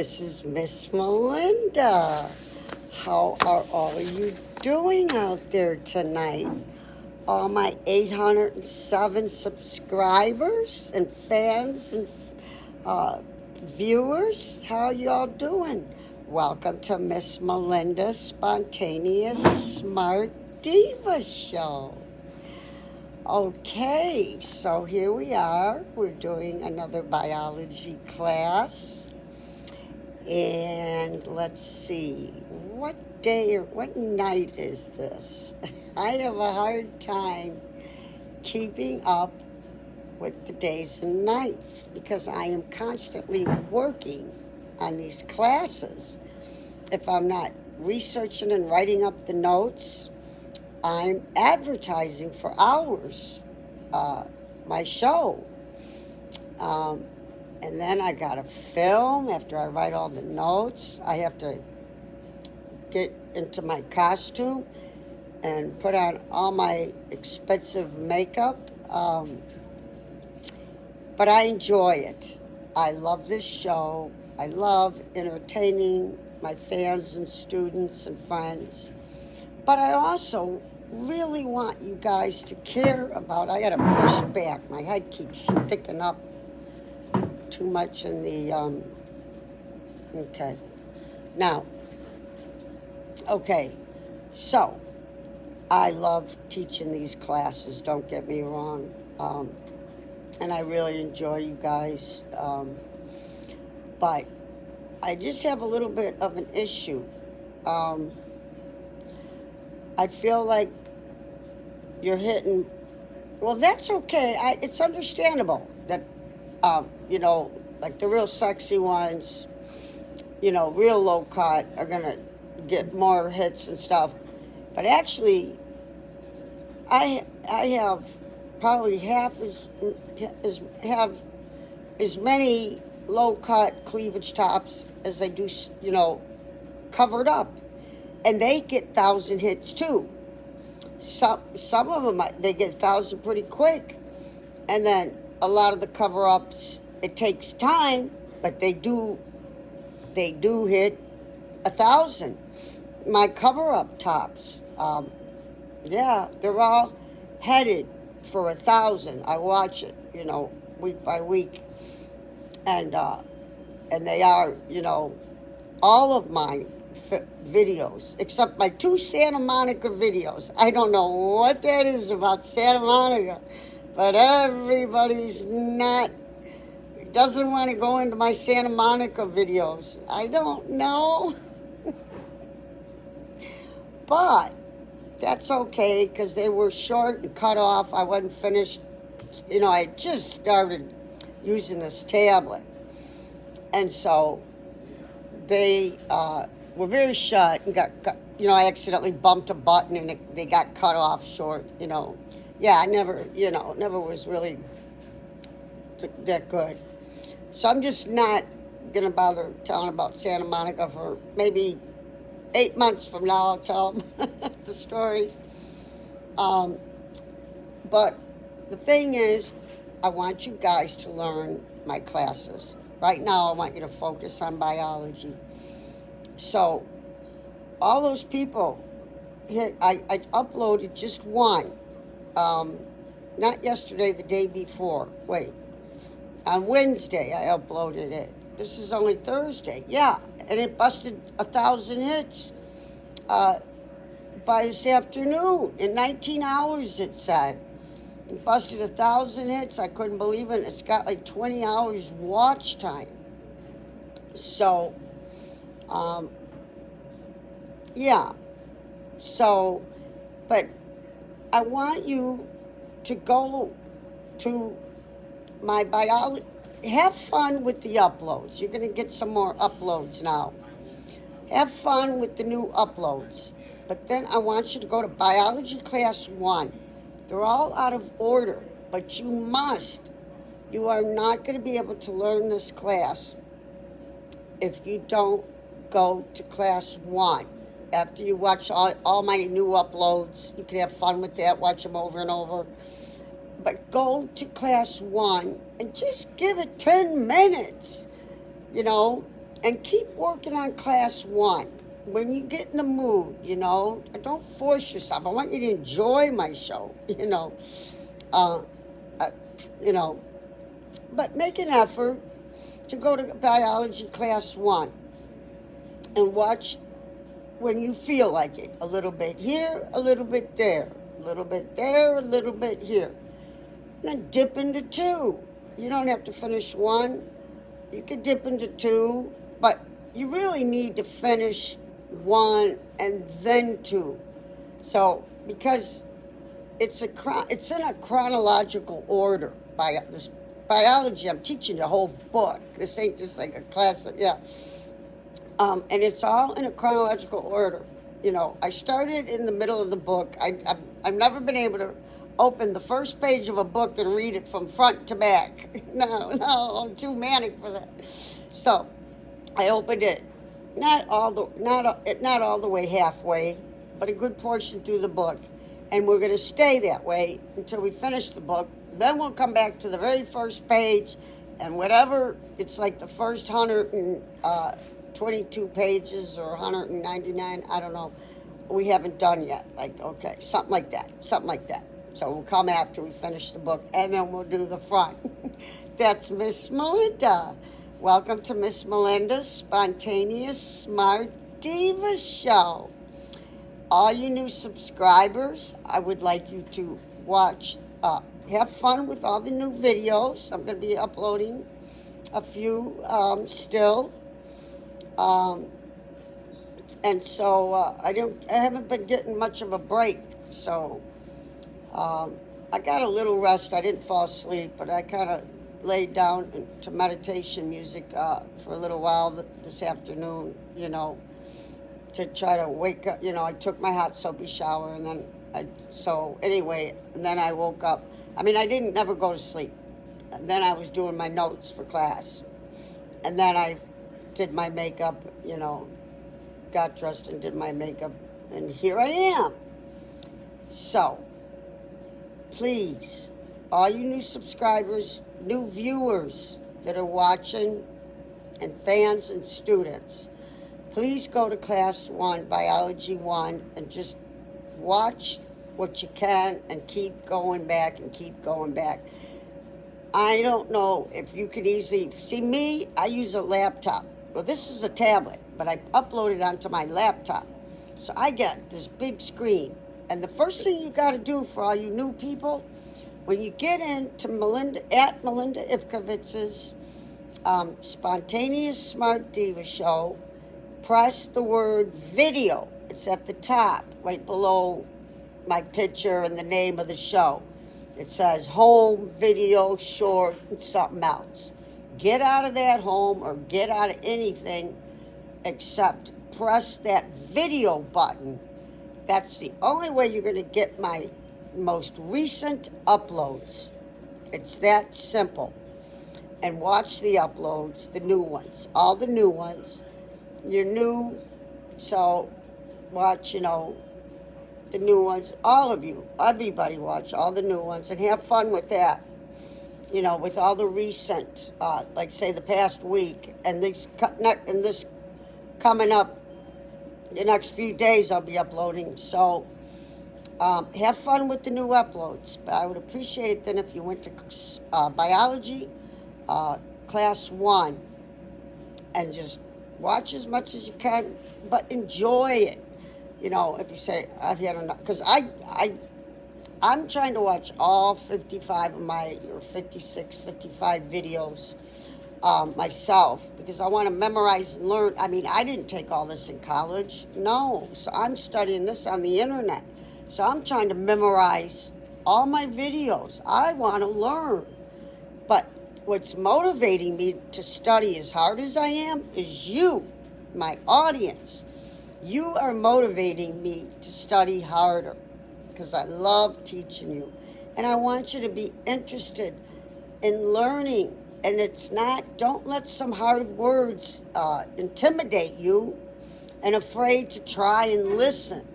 This is Miss Melinda. How are all of you doing out there tonight? All my 807 subscribers and fans and viewers, how y'all doing? Welcome to Miss Melinda's Spontaneous Smart Diva Show. Okay, so here we are. We're doing another biology class. And let's see, what day or what night is this? I have a hard time keeping up with the days and nights because I am constantly working on these classes. If I'm not researching and writing up the notes, I'm advertising for hours, my show. And then I got to film after I write all the notes. I have to get into my costume and put on all my expensive makeup. But I enjoy it. I love this show. I love entertaining my fans and students and friends. But I also really want you guys to care about, I got to push back. My head keeps sticking up too much in the, okay. Now, okay, so I love teaching these classes, don't get me wrong. And I really enjoy you guys. But I just have a little bit of an issue. I feel like you're hitting, well, that's okay. It's understandable that, like the real sexy ones, real low cut are going to get more hits and stuff. But actually, I have probably have as many low cut cleavage tops as I do, covered up. And they get 1,000 hits too. Some of them, they get 1,000 pretty quick. And then a lot of the cover-ups, it takes time, but they do hit 1,000. My cover-up tops, they're all headed for 1,000. I watch it, week by week. And they are, all of mine videos, except my 2 Santa Monica videos. I don't know what that is about Santa Monica, but everybody's doesn't want to go into my Santa Monica videos. I don't know. But that's okay because they were short and cut off. I wasn't finished. I just started using this tablet. And so they were very short and got I accidentally bumped a button and they got cut off short, Yeah, I never was really that good. So I'm just not going to bother telling about Santa Monica for maybe 8 months from now. I'll tell them the stories. But the thing is, I want you guys to learn my classes. Right now, I want you to focus on biology. So, all those people I uploaded just one. Not yesterday, the day before. Wait. On Wednesday, I uploaded it. This is only Thursday. Yeah, and it busted 1,000 hits by this afternoon. In 19 hours, it said. It busted 1,000 hits. I couldn't believe it. It's got like 20 hours watch time. So, yeah. So, but I want you to go to my biology. Have fun with the uploads. You're going to get some more uploads now. Have fun with the new uploads. But then I want you to go to Biology Class 1. They're all out of order, but you are not going to be able to learn this class if you don't go to Class 1. After you watch all my new uploads, you can have fun with that, watch them over and over. But go to Class 1 and just give it 10 minutes. And keep working on class 1. When you get in the mood, don't force yourself. I want you to enjoy my show, uh, uh, you know, but make an effort to go to biology class 1 and watch when you feel like it. A little bit here, a little bit there, a little bit there, a little bit here. And then dip into 2. You don't have to finish 1. You could dip into 2, but you really need to finish 1 and then 2. So, because it's in a chronological order. By this biology, I'm teaching you a whole book. This ain't just like a class. Yeah. And it's all in a chronological order. I started in the middle of the book. I've never been able to open the first page of a book and read it from front to back. No, I'm too manic for that. So I opened it, not all the way halfway, but a good portion through the book. And we're going to stay that way until we finish the book. Then we'll come back to the very first page, and whatever, it's like the first 122 pages or 199, I don't know, we haven't done yet. Okay, something like that. So we'll come after we finish the book, and then we'll do the front. That's Miss Melinda. Welcome to Miss Melinda's Spontaneous Smart Diva Show. All you new subscribers, I would like you to watch, have fun with all the new videos. I'm going to be uploading a few still. And so I haven't been getting much of a break. So I got a little rest. I didn't fall asleep, but I kind of laid down to meditation music for a little while this afternoon, to try to wake up. I took my hot soapy shower, and then and then I woke up. I didn't never go to sleep. And then I was doing my notes for class. And then I did my makeup, got dressed and did my makeup, and here I am. So, please, all you new subscribers, new viewers that are watching, and fans and students, please go to class 1, biology 1, and just watch what you can and keep going back. I don't know if you could easily see me. I use a laptop. Well, this is a tablet, but I upload it onto my laptop. So I get this big screen. And the first thing you got to do for all you new people, when you get into Melinda Ivkovitz's Spontaneous Smart Diva Show, press the word video. It's at the top, right below my picture and the name of the show. It says home, video, short, and something else. Get out of that home or get out of anything except press that video button. That's the only way you're going to get my most recent uploads. It's that simple. And watch the uploads, the new ones, all the new ones. You're new, so watch, the new ones. All of you, everybody watch all the new ones and have fun with that. With all the recent, like say the past week, and this coming up, the next few days I'll be uploading. So have fun with the new uploads. But I would appreciate it then if you went to biology class 1 and just watch as much as you can, but enjoy it. If you say, I've had enough, because I'm trying to watch all 55 of my, or 56, 55 videos myself, because I want to memorize and learn. I didn't take all this in college. No. So I'm studying this on the internet. So I'm trying to memorize all my videos. I want to learn. But what's motivating me to study as hard as I am is you, my audience. You are motivating me to study harder because I love teaching you. And I want you to be interested in learning. And don't let some hard words intimidate you and afraid to try and listen.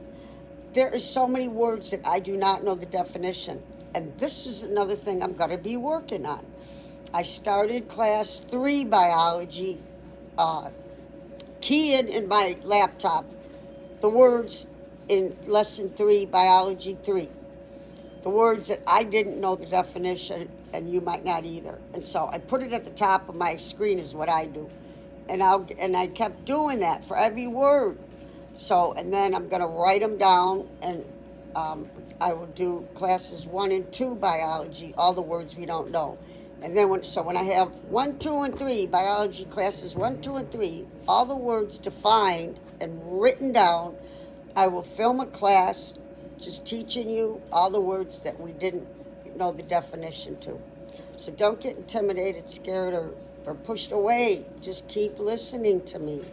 There are so many words that I do not know the definition. And this is another thing I'm going to be working on. I started class 3 biology key in my laptop the words in lesson 3, biology 3. The words that I didn't know the definition, and you might not either. And so I put it at the top of my screen is what I do. And I kept doing that for every word. So, and then I'm going to write them down, and I will do classes 1 and 2 biology, all the words we don't know. And then when I have 1, 2, and 3, biology classes 1, 2, and 3, all the words defined and written down, I will film a class just teaching you all the words that we didn't know the definition to. So don't get intimidated, scared, or pushed away. Just keep listening to me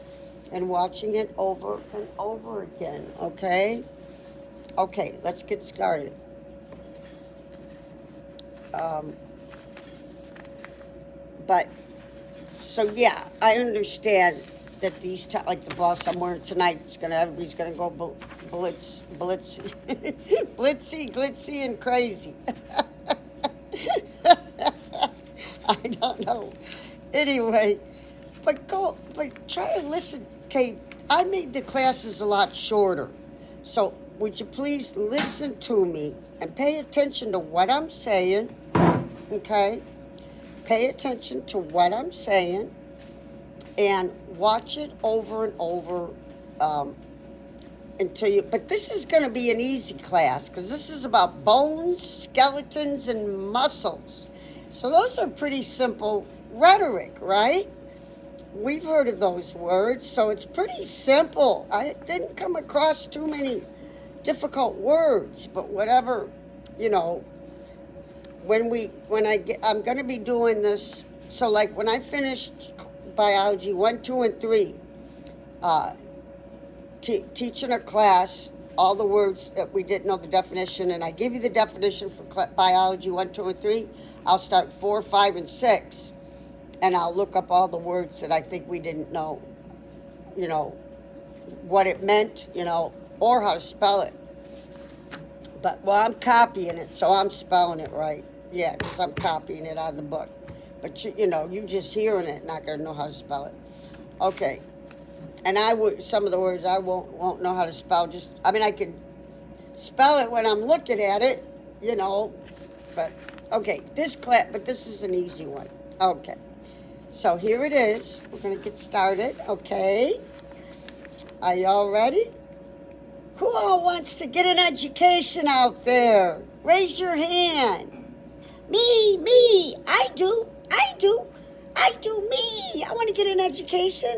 and watching it over and over again, okay? Okay, let's get started. So yeah, I understand that these, like the blouse I'm wearing tonight, everybody's gonna go blitzy, glitzy, and crazy. I don't know. Anyway, but try to listen. Okay, I made the classes a lot shorter, so would you please listen to me and pay attention to what I'm saying? Okay, pay attention to what I'm saying. And watch it over and over until you... But this is going to be an easy class because this is about bones, skeletons, and muscles. So those are pretty simple rhetoric, right? We've heard of those words, so it's pretty simple. I didn't come across too many difficult words, but whatever, you know, I'm going to be doing this. So like when I finished biology 1, 2, and 3, teaching a class all the words that we didn't know the definition, and I give you the definition for biology 1, 2, and 3. I'll start 4, 5, and 6, and I'll look up all the words that I think we didn't know, you know, what it meant, you know, or how to spell it. But, well, I'm copying it, so I'm spelling it right. Yeah, because I'm copying it out of the book. But, you know, you just hearing it, not going to know how to spell it. Okay. And some of the words I won't know how to spell. I can spell it when I'm looking at it, you know. But, okay, this is an easy one. Okay. So here it is. We're going to get started, okay? Are y'all ready? Who all wants to get an education out there? Raise your hand. Me. I do, me. I want to get an education.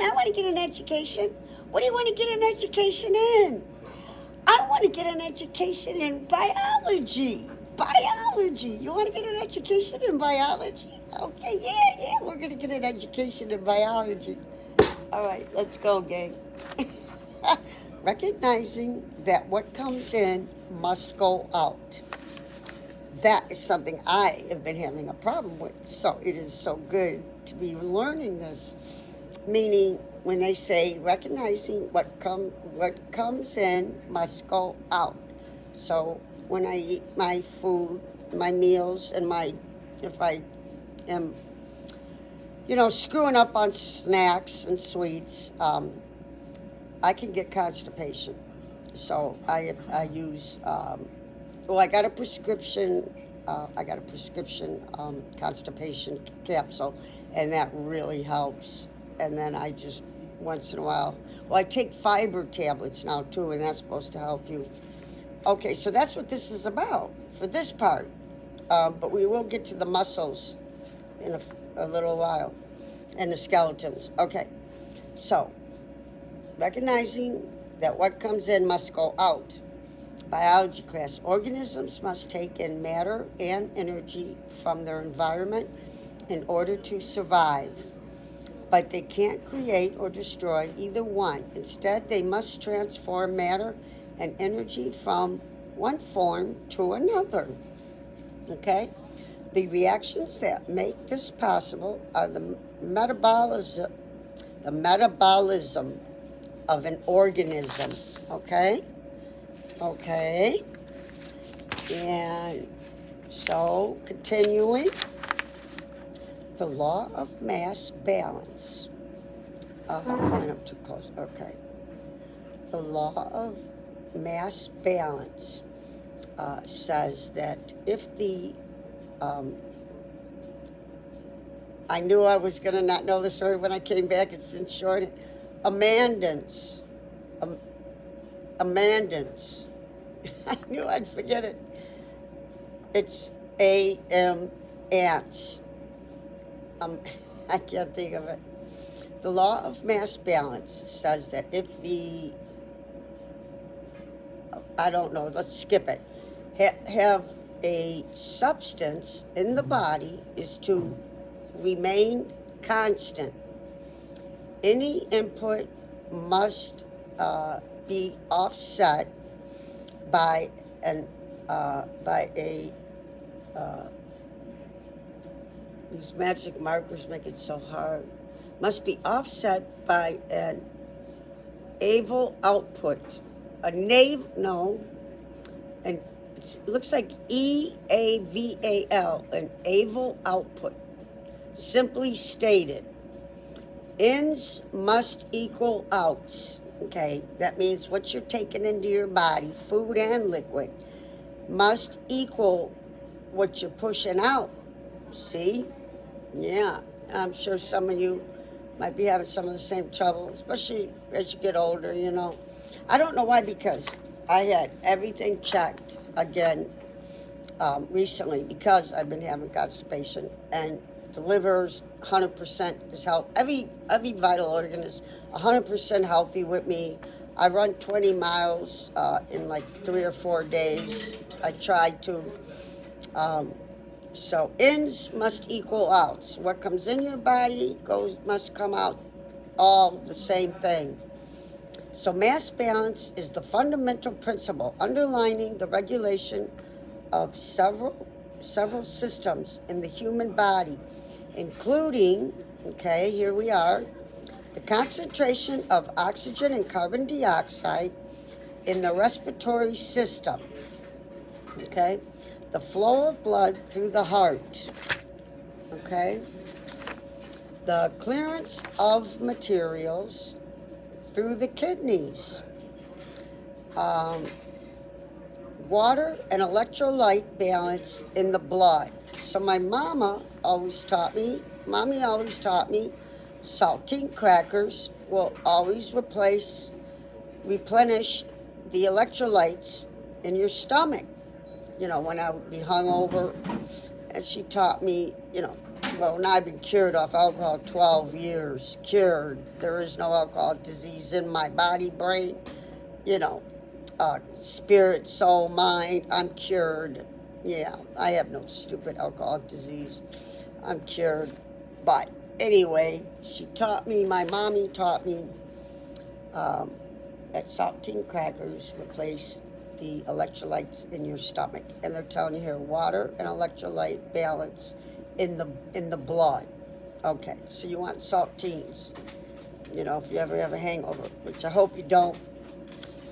What do you want to get an education in? I want to get an education in biology. You want to get an education in biology? Okay, yeah, we're going to get an education in biology. All right, let's go, gang. Recognizing that what comes in must go out. That is something I have been having a problem with. So it is so good to be learning this. Meaning, when they say recognizing what comes in must go out. So when I eat my food, my meals, and if I am, you know, screwing up on snacks and sweets, I can get constipation. So I use, I got a prescription constipation capsule, and that really helps. And then I just, once in a while, I take fiber tablets now too, and that's supposed to help you. Okay, so that's what this is about for this part. But we will get to the muscles in a little while, and the skeletons. Okay, so recognizing that what comes in must go out. Biology class. Organisms must take in matter and energy from their environment in order to survive. But they can't create or destroy either one. Instead, they must transform matter and energy from one form to another. Okay? The reactions that make this possible are the metabolism of an organism. Okay? Okay. And so, continuing, the law of mass balance. Line up too close. Okay. The law of mass balance says that if the I knew I was going to not know the story when I came back. It's in short. Amandance. Amandance. I knew I'd forget it. It's A-M ants. I can't think of it. The law of mass balance says that if the, I don't know, let's skip it, have a substance in the body is to remain constant. Any input must be offset by a these magic markers make it so hard. Must be offset by an aval output. And it looks like EAVAL, an aval output. Simply stated, ins must equal outs. Okay, that means what you're taking into your body, food and liquid, must equal what you're pushing out. See? Yeah, I'm sure some of you might be having some of the same trouble, especially as you get older, you know. I don't know why, because I had everything checked again recently because I've been having constipation, and the liver's 100% is healthy. Every vital organ is 100% healthy with me. I run 20 miles in like 3 or 4 days. I tried to. So ins must equal outs. What comes in your body must come out all the same thing. So mass balance is the fundamental principle underlining the regulation of several systems in the human body, including, okay, here we are, the concentration of oxygen and carbon dioxide in the respiratory system, okay, the flow of blood through the heart, okay, the clearance of materials through the kidneys, water and electrolyte balance in the blood. So my mommy always taught me, saltine crackers will always replenish the electrolytes in your stomach. You know, when I would be hungover, and she taught me, you know, well, now I've been cured off alcohol 12 years, cured. There is no alcohol disease in my body, brain, you know, spirit, soul, mind, I'm cured. Yeah, I have no stupid alcoholic disease. I'm cured. But anyway, my mommy taught me that saltine crackers replace the electrolytes in your stomach. And they're telling you here, water and electrolyte balance in the blood. Okay, so you want saltines, you know, if you ever have a hangover, which I hope you don't.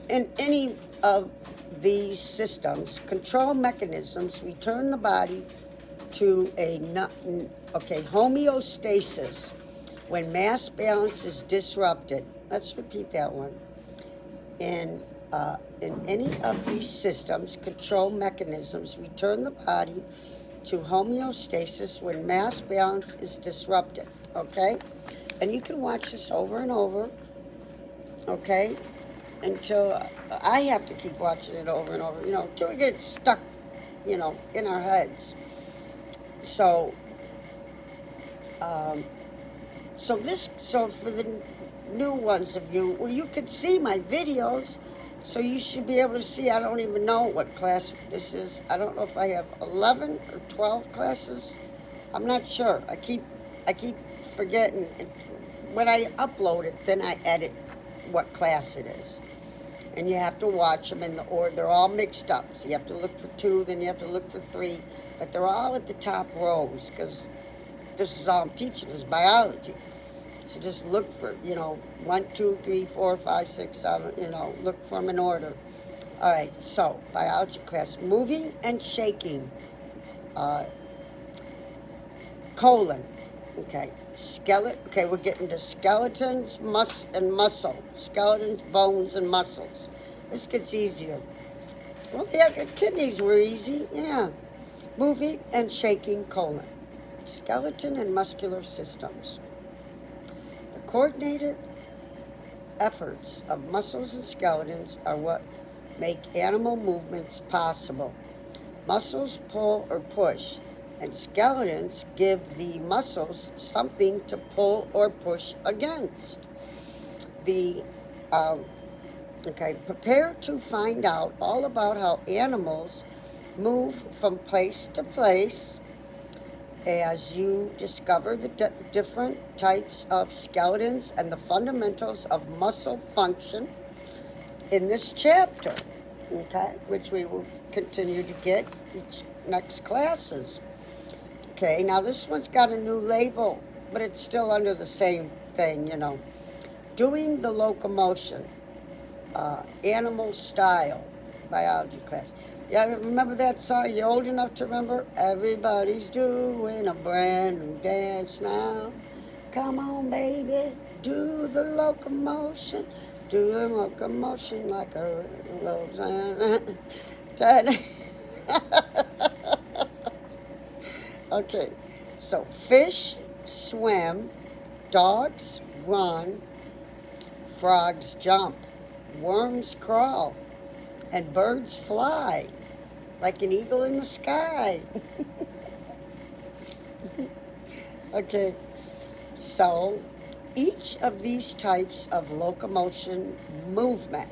In any of these systems, control mechanisms return the body to homeostasis when mass balance is disrupted. Let's repeat that one. In any of these systems, control mechanisms return the body to homeostasis when mass balance is disrupted, okay? And you can watch this over and over, okay? Until I have to keep watching it over and over, you know, until we get stuck, you know, in our heads. So, so for the new ones of you, well, you could see my videos, so you should be able to see. I don't even know what class this is. I don't know if I have 11 or 12 classes. I'm not sure. I keep forgetting. When I upload it, then I edit what class it is. And you have to watch them in the order. They're all mixed up. So you have to look for 2, then you have to look for 3. But they're all at the top rows, because this is all I'm teaching is biology. So just look for, you know, 1, 2, 3, 4, 5, 6, 7, you know, look for them in order. All right, so biology class, moving and shaking, colon, Okay, okay, we're getting to skeletons, and muscle. Skeletons, bones, and muscles. This gets easier. Well, yeah, the kidneys were easy, yeah. Moving and shaking colon. Skeleton and muscular systems. The coordinated efforts of muscles and skeletons are what make animal movements possible. Muscles pull or push, and skeletons give the muscles something to pull or push against. Prepare to find out all about how animals move from place to place as you discover the different types of skeletons and the fundamentals of muscle function in this chapter, okay, which we will continue to get each next classes. Okay, now this one's got a new label, but it's still under the same thing, you know. Doing the locomotion, animal style, biology class. Yeah, remember that song? You old enough to remember? Everybody's doing a brand new dance now. Come on, baby, do the locomotion. Do the locomotion like a Roseanne. Okay, so fish swim, dogs run, frogs jump, worms crawl, and birds fly like an eagle in the sky. Okay, so each of these types of locomotion movement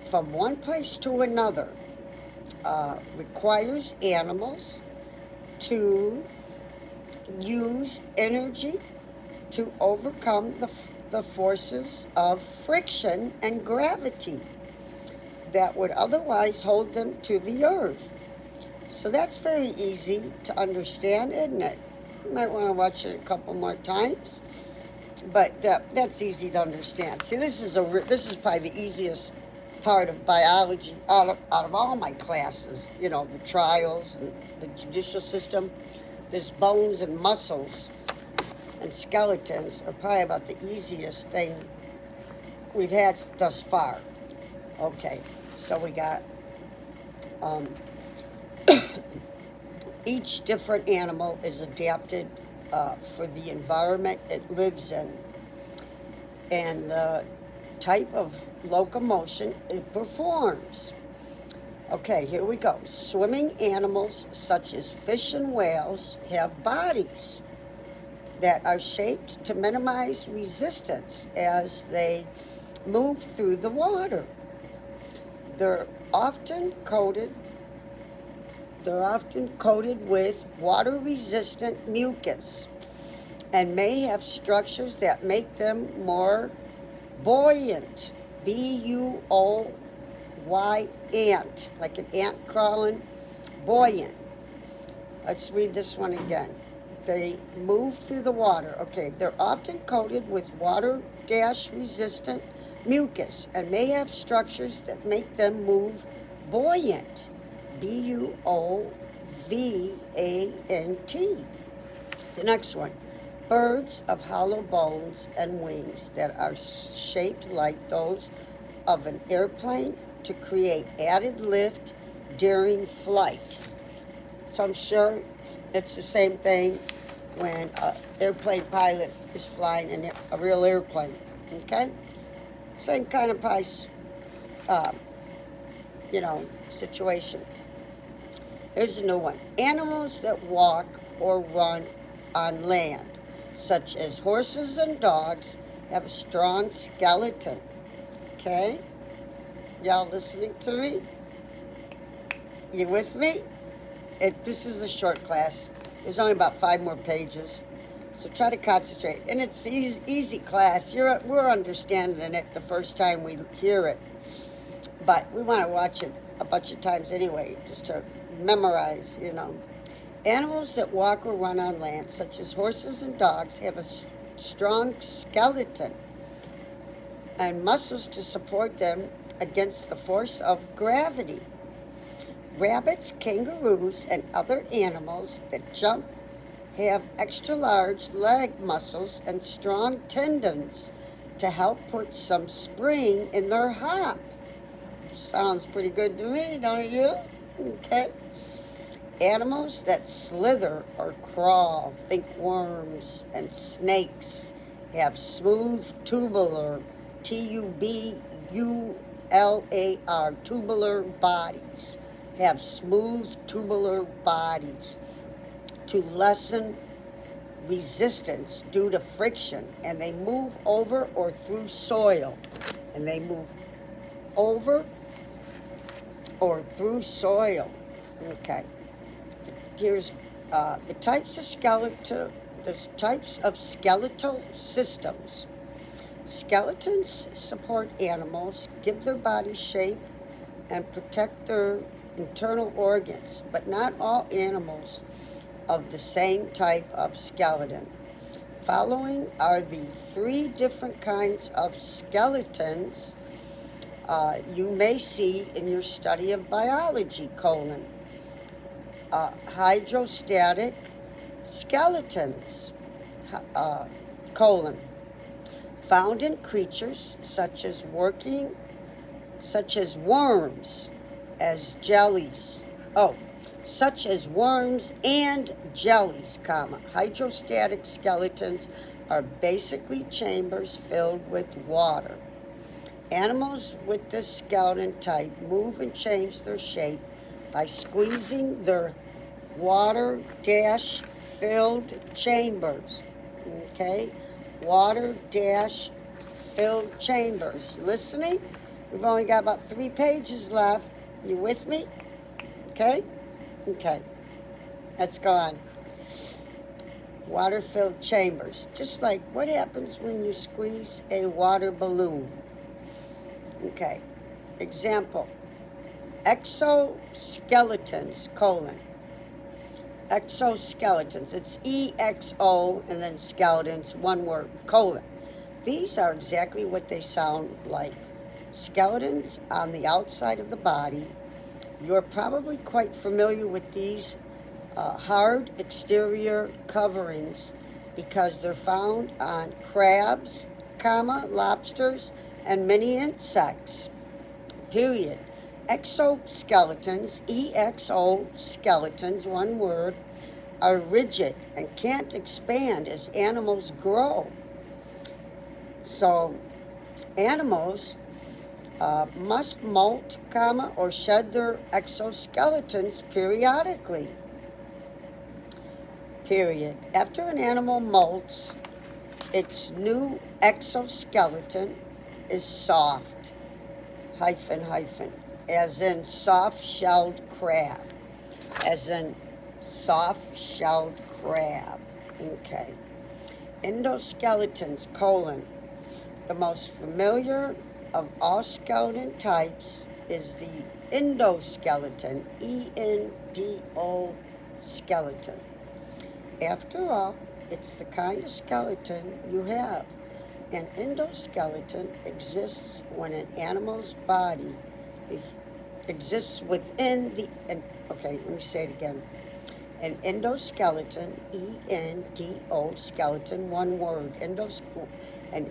from one place to another requires animals to use energy to overcome the forces of friction and gravity that would otherwise hold them to the earth. So that's very easy to understand, isn't it? You might want to watch it a couple more times, but that's easy to understand. See, this is probably the easiest part of biology out of all my classes. You know, the trials and the judicial system. There's bones and muscles and skeletons are probably about the easiest thing we've had thus far. Okay, so we got each different animal is adapted for the environment it lives in and the type of locomotion it performs. Okay, here we go. Swimming animals such as fish and whales have bodies that are shaped to minimize resistance as they move through the water. They're often coated with water-resistant mucus and may have structures that make them more buoyant. B-U-O-Y-ant, like an ant crawling, buoyant. Let's read this one again. They move through the water. Okay, they're often coated with water-resistant mucus and may have structures that make them move buoyant. B-U-O-V-A-N-T. The next one. Birds of hollow bones and wings that are shaped like those of an airplane to create added lift during flight. So I'm sure it's the same thing when an airplane pilot is flying a real airplane, okay? Same kind of price, situation. Here's a new one. Animals that walk or run on land, such as horses and dogs, have a strong skeleton. Okay? Y'all listening to me? You with me? This is a short class. There's only about 5 more pages. So try to concentrate. And it's easy class. We're understanding it the first time we hear it. But we want to watch it a bunch of times anyway, just to memorize, Animals that walk or run on land, such as horses and dogs, have a strong skeleton and muscles to support them against the force of gravity. Rabbits, kangaroos, and other animals that jump have extra large leg muscles and strong tendons to help put some spring in their hop. Sounds pretty good to me, don't you? Okay. Animals that slither or crawl, think worms and snakes, have smooth tubular, T-U-B-U-L-A-R, tubular bodies, have smooth tubular bodies to lessen resistance due to friction, and they move over or through soil, and they move over or through soil. Okay. Here's the types of skeletal systems. Skeletons support animals, give their body shape, and protect their internal organs, but not all animals of the same type of skeleton. Following are the 3 different kinds of skeletons you may see in your study of biology, hydrostatic skeletons, found in creatures such as worms, as jellies. Such as worms and jellies, hydrostatic skeletons are basically chambers filled with water. Animals with this skeleton type move and change their shape by squeezing their water-filled chambers. Okay? Water-filled chambers. You listening? We've only got about 3 pages left. You with me? Okay? Okay. Let's go on. Water-filled chambers. Just like what happens when you squeeze a water balloon. Okay. Example. Exoskeletons, Exoskeletons. It's E-X-O and then skeletons, one word, colon. These are exactly what they sound like. Skeletons on the outside of the body. You're probably quite familiar with these hard exterior coverings because they're found on crabs, lobsters, and many insects. Period. Exoskeletons, E-X-O skeletons, one word, are rigid and can't expand as animals grow. So animals must molt, or shed their exoskeletons periodically. Period. After an animal molts, its new exoskeleton is soft, as in soft-shelled crab. Okay. Endoskeletons, The most familiar of all skeleton types is the endoskeleton, E-N-D-O skeleton. After all, it's the kind of skeleton you have. An endoskeleton exists when an animal's body exists within the... Okay, let me say it again. An endoskeleton, E-N-D-O skeleton, one word. An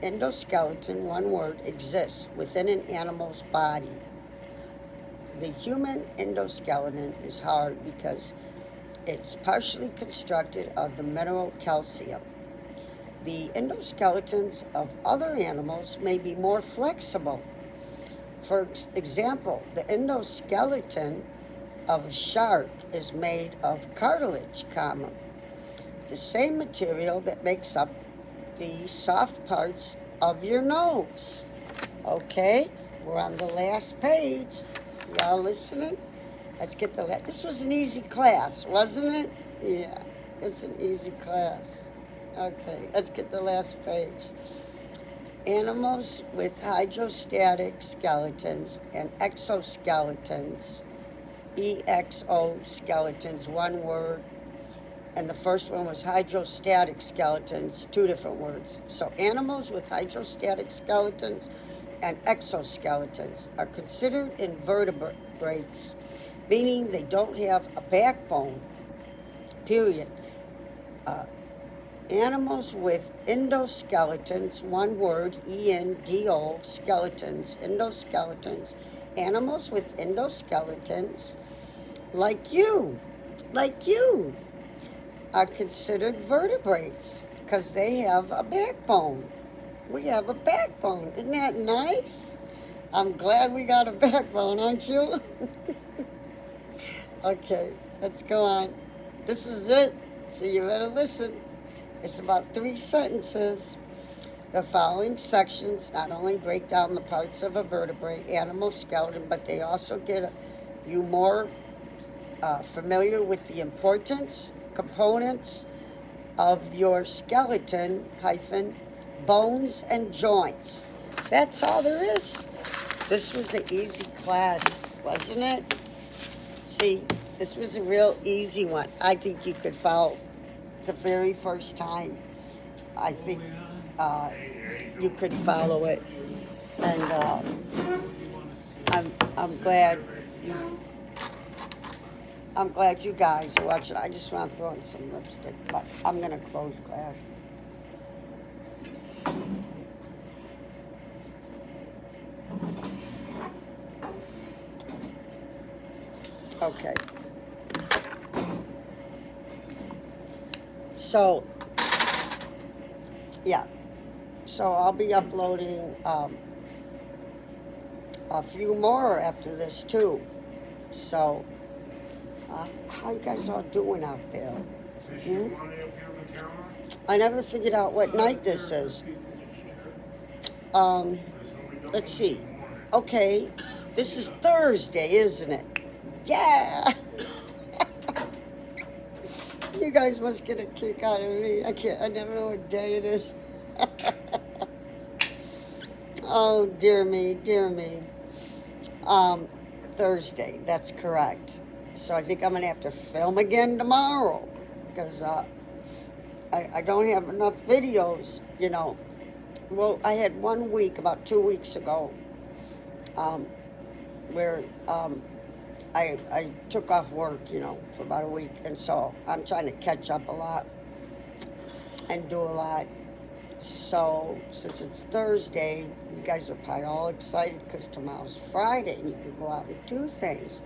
endoskeleton, one word, exists within an animal's body. The human endoskeleton is hard because it's partially constructed of the mineral calcium. The endoskeletons of other animals may be more flexible. For example, the endoskeleton of a shark is made of cartilage, the same material that makes up the soft parts of your nose. Okay, we're on the last page. Y'all listening? Let's get this was an easy class, wasn't it? Yeah, it's an easy class. Okay, let's get the last page. Animals with hydrostatic skeletons and exoskeletons, E-X-O skeletons, one word. And the first one was hydrostatic skeletons, 2 different words. So animals with hydrostatic skeletons and exoskeletons are considered invertebrates, meaning they don't have a backbone, period. Animals with endoskeletons, one word, E-N-D-O, skeletons, endoskeletons. Animals with endoskeletons, like you, are considered vertebrates because they have a backbone. We have a backbone. Isn't that nice? I'm glad we got a backbone, aren't you? Okay, let's go on. This is it, so you better listen. It's about 3 sentences. The following sections not only break down the parts of a vertebrate animal skeleton, but they also get you more familiar with the importance, components of your skeleton, bones and joints. That's all there is. This was an easy class, wasn't it? See, this was a real easy one. I think you could follow the very first time. I think you could follow it, and I'm glad you guys are watching. I just want to throw in some lipstick, but I'm gonna close class. Okay. So, yeah. So I'll be uploading a few more after this too. So, how you guys all doing out there? I never figured out what night this is. Let's see. Okay, this is Thursday, isn't it? Yeah. You guys must get a kick out of me. I never know what day it is. Oh, dear me. Thursday, that's correct. So I think I'm going to have to film again tomorrow because I don't have enough videos, you know. Well, I had 1 week, about 2 weeks ago, where I took off work, you know, for about a week. And so I'm trying to catch up a lot and do a lot. So since it's Thursday, you guys are probably all excited because tomorrow's Friday and you can go out and do things.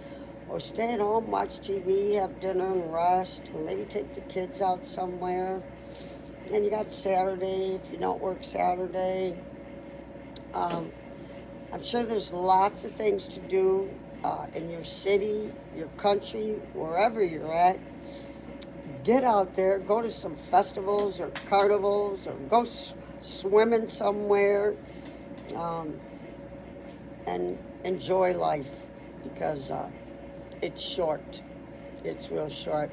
Or stay at home, watch TV, have dinner and rest. Or maybe take the kids out somewhere. And you got Saturday if you don't work Saturday. I'm sure there's lots of things to do in your city, your country, wherever you're at. Get out there, go to some festivals or carnivals or go swimming somewhere and enjoy life because it's short. It's real short.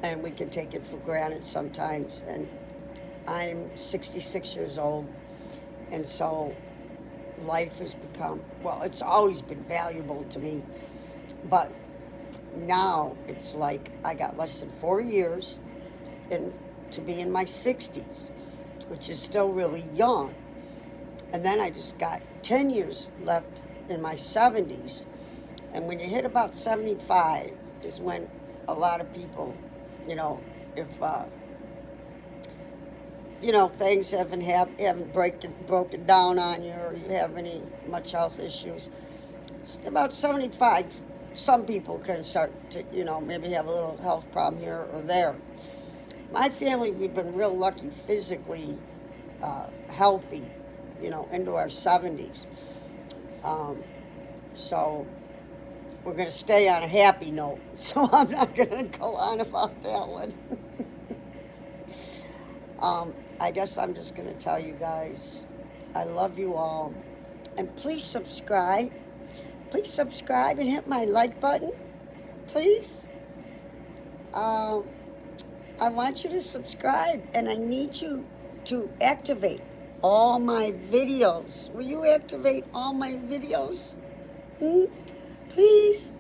And we can take it for granted sometimes. And I'm 66 years old, and so life has become, well, it's always been valuable to me, but now it's like I got less than 4 years to be in my 60s, which is still really young. And then I just got 10 years left in my 70s. And when you hit about 75 is when a lot of people, you know, if you know, things haven't broken down on you, or you have any much health issues. About 75, some people can start to, you know, maybe have a little health problem here or there. My family, we've been real lucky, physically healthy, you know, into our 70s. So we're going to stay on a happy note. So I'm not going to go on about that one. I guess I'm just going to tell you guys, I love you all. And please subscribe. Please subscribe and hit my like button. Please. I want you to subscribe, and I need you to activate all my videos. Will you activate all my videos? Please.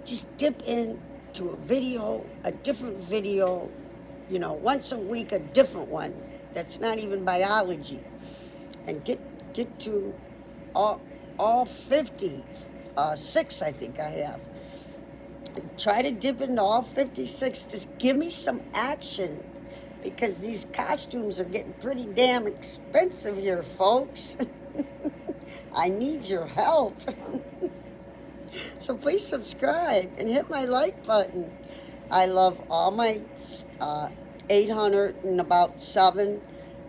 Just dip into a video, a different video, you know, once a week, a different one that's not even biology, and get to all 56 I think I have. try to dip into all 56. Just give me some action, because these costumes are getting pretty damn expensive here, folks. I need your help. So please subscribe and hit my like button. I love all my 800 and about 7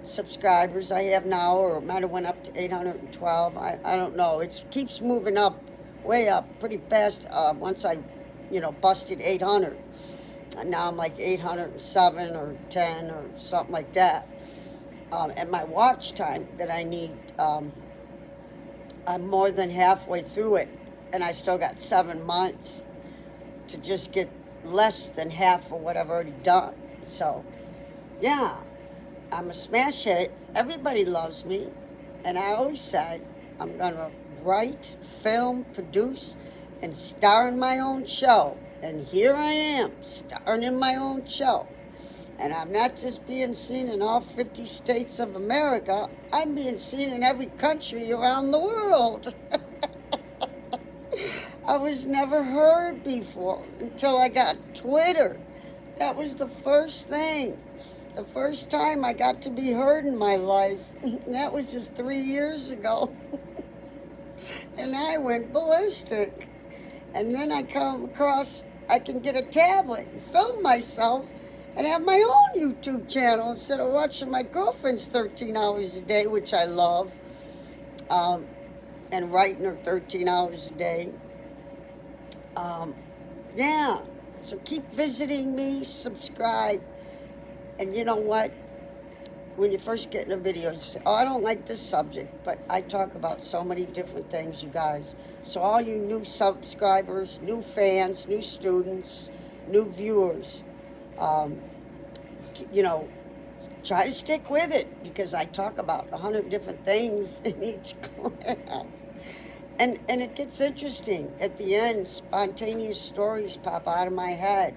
subscribers I have now, or it might have went up to 812. I don't know. It keeps moving up, way up, pretty fast. Once I, busted 800. And now I'm like 807 or 10 or something like that. And my watch time that I need, I'm more than halfway through it, and I still got 7 months to just get less than half of what I've already done. So, yeah, I'm a smash hit. Everybody loves me. And I always said I'm going to write, film, produce, and star in my own show. And here I am, starring in my own show. And I'm not just being seen in all 50 states of America. I'm being seen in every country around the world. I was never heard before until I got Twitter. That was the first thing. The first time I got to be heard in my life. That was just 3 years ago. And I went ballistic. And then I come across, I can get a tablet and film myself and have my own YouTube channel instead of watching my girlfriend's 13 hours a day, which I love, and writing her 13 hours a day. Yeah, so keep visiting me, subscribe, and you know what? When you first get in a video, you say, oh, I don't like this subject, but I talk about so many different things, you guys. So all you new subscribers, new fans, new students, new viewers, try to stick with it, because I talk about 100 different things in each class. And it gets interesting. At the end, spontaneous stories pop out of my head.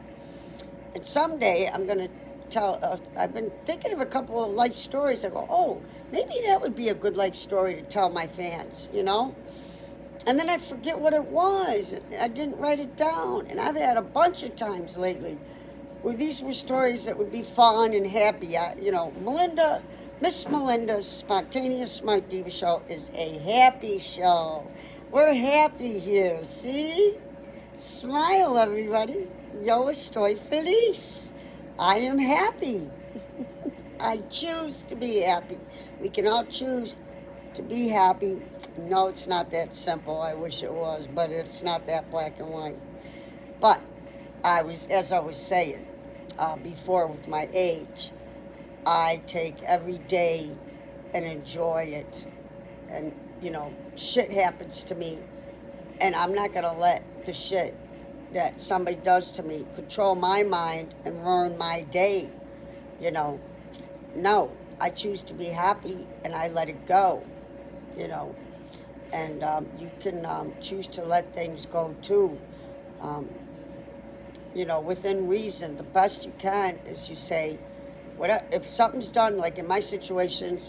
And someday I'm going to tell, I've been thinking of a couple of life stories. I go, oh, maybe that would be a good life story to tell my fans, And then I forget what it was. I didn't write it down. And I've had a bunch of times lately where these were stories that would be fun and happy. Miss Melinda's Spontaneous Smart Diva Show is a happy show. We're happy here, see? Smile, everybody. Yo estoy feliz. I am happy. I choose to be happy. We can all choose to be happy. No, it's not that simple. I wish it was, but it's not that black and white. But as I was saying before with my age, I take every day and enjoy it. And, shit happens to me. And I'm not going to let the shit that somebody does to me control my mind and ruin my day. No, I choose to be happy and I let it go, And you can choose to let things go too. Within reason. The best you can is you say, if something's done, like in my situation,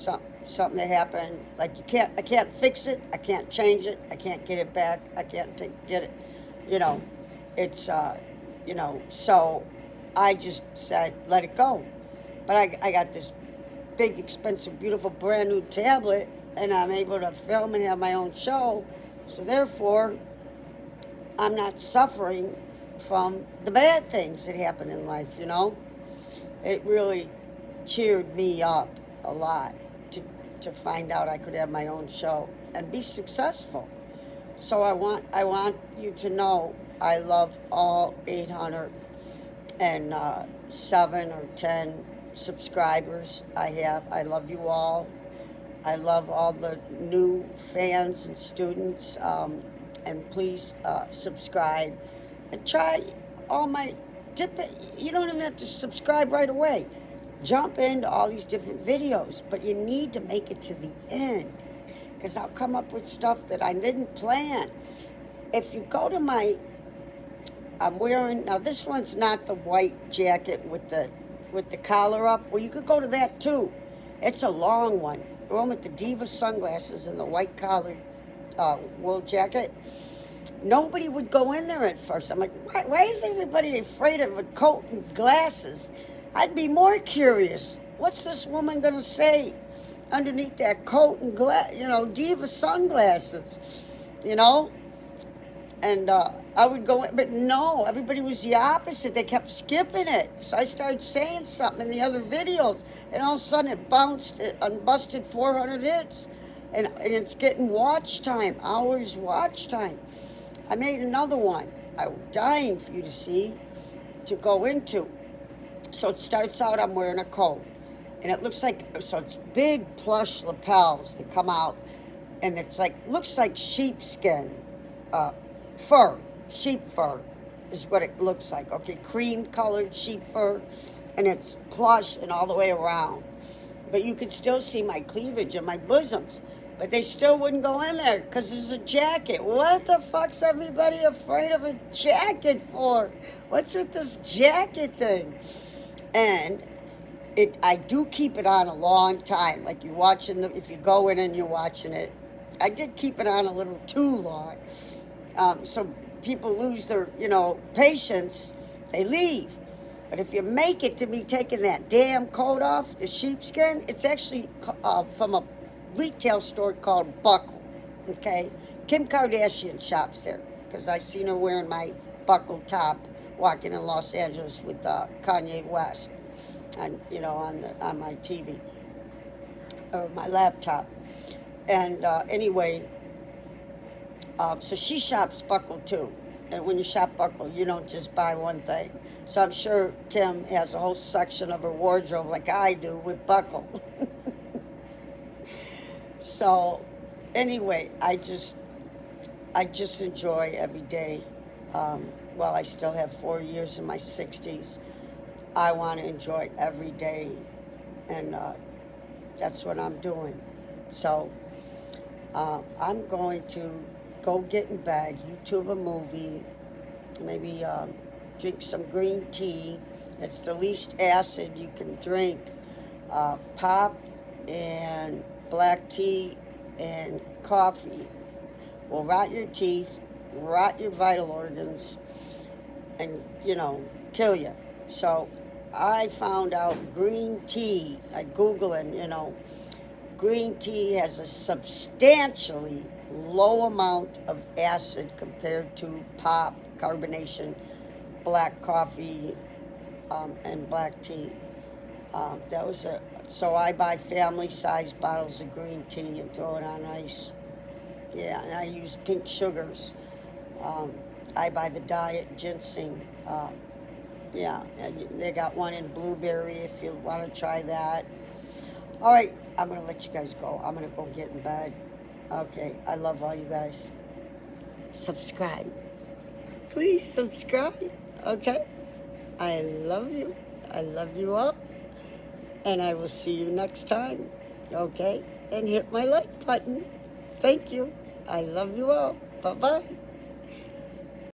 something that happened, like I can't fix it, I can't change it, I can't get it back, I can't get it, it's, so I just said, let it go. But I got this big, expensive, beautiful, brand new tablet, and I'm able to film and have my own show, so therefore, I'm not suffering from the bad things that happen in life, It really cheered me up a lot to find out I could have my own show and be successful. So I want you to know I love all 807 or 10 subscribers I have. I love you all. I love all the new fans and students. And please subscribe and try all my you don't even have to subscribe right away. Jump into all these different videos, but you need to make it to the end, because I'll come up with stuff that I didn't plan. If you go to I'm wearing, now this one's not the white jacket with the collar up. Well, you could go to that too. It's a long one. The one with the Diva sunglasses and the white collar wool jacket. nobody would go in there at first. I'm like, why is everybody afraid of a coat and glasses? I'd be more curious. What's this woman going to say underneath that coat and diva sunglasses, you know? And I would go in, but no, everybody was the opposite. They kept skipping it. So I started saying something in the other videos, and all of a sudden it bounced and busted 400 hits. And it's getting watch time, hours watch time. I made another one. I'm dying for you to see, to go into. So it starts out, I'm wearing a coat. And it looks like, so it's big plush lapels that come out. And it's like, looks like sheepskin. Fur, sheep fur is what it looks like. Okay, cream colored sheep fur, and it's plush and all the way around. But you could still see my cleavage and my bosoms. But they still wouldn't go in there because there's a jacket. What the fuck's everybody afraid of a jacket for? What's with this jacket thing? And I do keep it on a long time. Like you're watching if you go in and you're watching it. I did keep it on a little too long. So people lose their, patience, they leave. But if you make it to me taking that damn coat off, the sheepskin, it's actually from a retail store called Buckle, okay? Kim Kardashian shops there, because I seen her wearing my buckle top walking in Los Angeles with Kanye West, and on my TV, or my laptop. And anyway, so she shops Buckle too. And when you shop Buckle, you don't just buy one thing. So I'm sure Kim has a whole section of her wardrobe like I do with Buckle. So anyway, I just enjoy every day. While I still have 4 years in my 60s, I want to enjoy every day. And that's what I'm doing. So I'm going to go get in bed, YouTube a movie, maybe drink some green tea. It's the least acid you can drink. Pop and black tea and coffee will rot your teeth, rot your vital organs, and, kill you. So I found out green tea, I Googled, green tea has a substantially low amount of acid compared to pop, carbonation, black coffee, and black tea. So I buy family-sized bottles of green tea and throw it on ice. Yeah, and I use pink sugars. I buy the diet ginseng. Yeah, and they got one in blueberry if you want to try that. All right, I'm going to let you guys go. I'm going to go get in bed. Okay, I love all you guys. Subscribe. Please subscribe, okay? I love you. I love you all. And I will see you next time, okay? And hit my like button. Thank you. I love you all. Bye-bye.